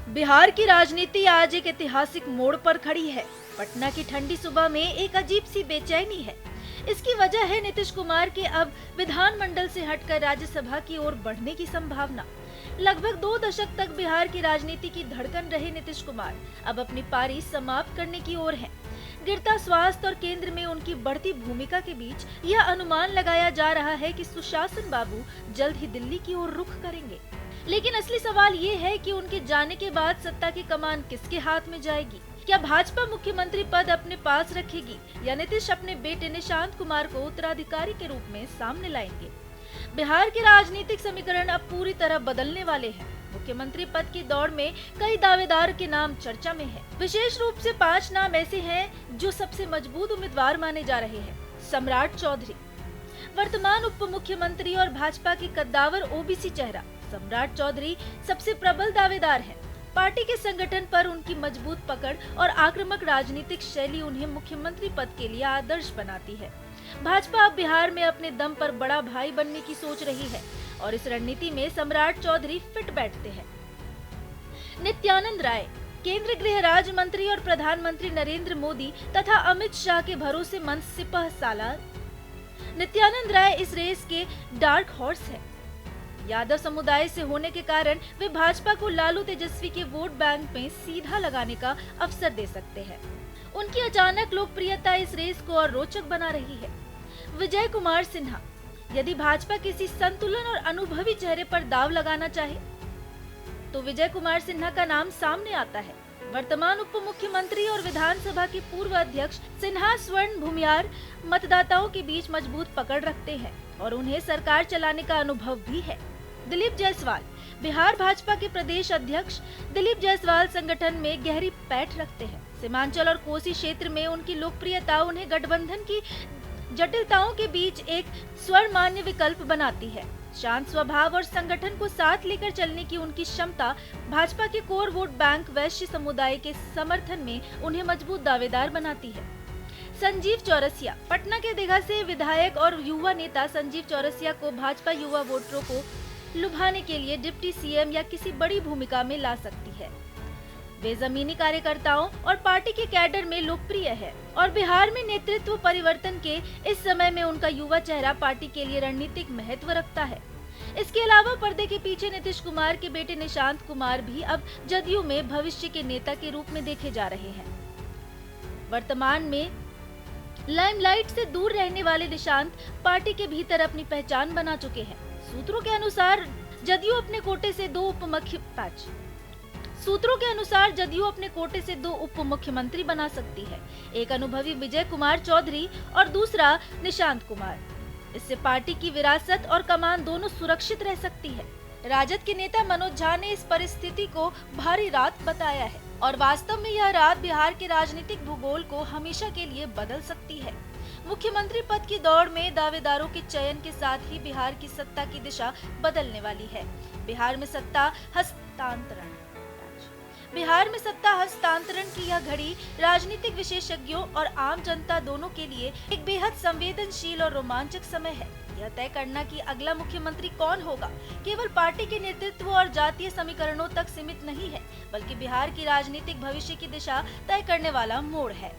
बिहार की राजनीति आज एक ऐतिहासिक मोड़ पर खड़ी है। पटना की ठंडी सुबह में एक अजीब सी बेचैनी है। इसकी वजह है नीतीश कुमार के अब विधानमंडल से हटकर राज्यसभा की ओर बढ़ने की संभावना। लगभग 2 दशक तक बिहार की राजनीति की धड़कन रहे नीतीश कुमार अब अपनी पारी समाप्त करने की ओर हैं। गिरता स्वास्थ्य और केंद्र में उनकी बढ़ती भूमिका के बीच यह अनुमान लगाया जा रहा है कि सुशासन बाबू जल्द ही दिल्ली की ओर रुख करेंगे। लेकिन असली सवाल ये है कि उनके जाने के बाद सत्ता की कमान किसके हाथ में जाएगी? क्या भाजपा मुख्यमंत्री पद अपने पास रखेगी या नीतीश अपने बेटे निशांत कुमार को उत्तराधिकारी के रूप में सामने लाएंगे? बिहार के राजनीतिक समीकरण अब पूरी तरह बदलने वाले हैं। मुख्यमंत्री पद की दौड़ में कई दावेदार के नाम चर्चा में हैं। विशेष रूप से 5 नाम ऐसे हैं जो सबसे मजबूत उम्मीदवार माने जा रहे हैं। सम्राट चौधरी, वर्तमान उप मुख्यमंत्री और भाजपा के कद्दावर ओबीसी चेहरा सम्राट चौधरी सबसे प्रबल दावेदार हैं। पार्टी के संगठन पर उनकी मजबूत पकड़ और आक्रामक राजनीतिक शैली उन्हें मुख्यमंत्री पद के लिए आदर्श बनाती है। भाजपा अब बिहार में अपने दम पर बड़ा भाई बनने की सोच रही है और इस रणनीति में सम्राट चौधरी फिट बैठते हैं। नित्यानंद राय, केंद्रीय गृह राज्य मंत्री और प्रधानमंत्री नरेंद्र मोदी तथा अमित शाह के भरोसेमंद सिपह सालार। नित्यानंद राय इस रेस के डार्क हॉर्स हैं। यादव समुदाय से होने के कारण वे भाजपा को लालू तेजस्वी के वोट बैंक में सीधा लगाने का अवसर दे सकते हैं। उनकी अचानक लोकप्रियता इस रेस को और रोचक बना रही है। विजय कुमार सिन्हा, यदि भाजपा किसी संतुलन और अनुभवी चेहरे पर दाव लगाना चाहे तो विजय कुमार सिन्हा का नाम सामने आता है। वर्तमान उप मुख्यमंत्री और विधानसभा के पूर्व अध्यक्ष सिन्हा स्वर्ण भूमियार मतदाताओं के बीच मजबूत पकड़ रखते हैं और उन्हें सरकार चलाने का अनुभव भी है। दिलीप जायसवाल, बिहार भाजपा के प्रदेश अध्यक्ष दिलीप जायसवाल संगठन में गहरी पैठ रखते हैं। सीमांचल और कोसी क्षेत्र में उनकी लोकप्रियता उन्हें गठबंधन की जटिलताओं के बीच एक स्वरमान्य विकल्प बनाती है। शांत स्वभाव और संगठन को साथ लेकर चलने की उनकी क्षमता भाजपा के कोर वोट बैंक वैश्य समुदाय के समर्थन में उन्हें मजबूत दावेदार बनाती है। संजीव चौरसिया, पटना के दीघा से विधायक और युवा नेता संजीव चौरसिया को भाजपा युवा वोटरों को लुभाने के लिए डिप्टी सीएम या किसी बड़ी भूमिका में ला सकती है। वे जमीनी कार्यकर्ताओं और पार्टी के कैडर में लोकप्रिय है और बिहार में नेतृत्व परिवर्तन के इस समय में उनका युवा चेहरा पार्टी के लिए रणनीतिक महत्व रखता है। इसके अलावा पर्दे के पीछे नीतीश कुमार के बेटे निशांत कुमार भी अब जदयू में भविष्य के नेता के रूप में देखे जा रहे हैं। वर्तमान में लाइमलाइट से दूर रहने वाले निशांत पार्टी के भीतर अपनी पहचान बना चुके हैं। सूत्रों के अनुसार जदयू अपने कोटे से 2 उप मुख्यमंत्री बना सकती है, एक अनुभवी विजय कुमार चौधरी और दूसरा निशांत कुमार। इससे पार्टी की विरासत और कमान दोनों सुरक्षित रह सकती है। राजद के नेता मनोज झा ने इस परिस्थिति को भारी रात बताया है और वास्तव में यह रात बिहार के राजनीतिक भूगोल को हमेशा के लिए बदल सकती है। मुख्यमंत्री पद की दौड़ में दावेदारों के चयन के साथ ही बिहार की सत्ता की दिशा बदलने वाली है। बिहार में सत्ता हस्तांतरण की यह घड़ी राजनीतिक विशेषज्ञों और आम जनता दोनों के लिए एक बेहद संवेदनशील और रोमांचक समय है। यह तय करना कि अगला मुख्यमंत्री कौन होगा केवल पार्टी के नेतृत्व और जातीय समीकरणों तक सीमित नहीं है, बल्कि बिहार की राजनीतिक भविष्य की दिशा तय करने वाला मोड़ है।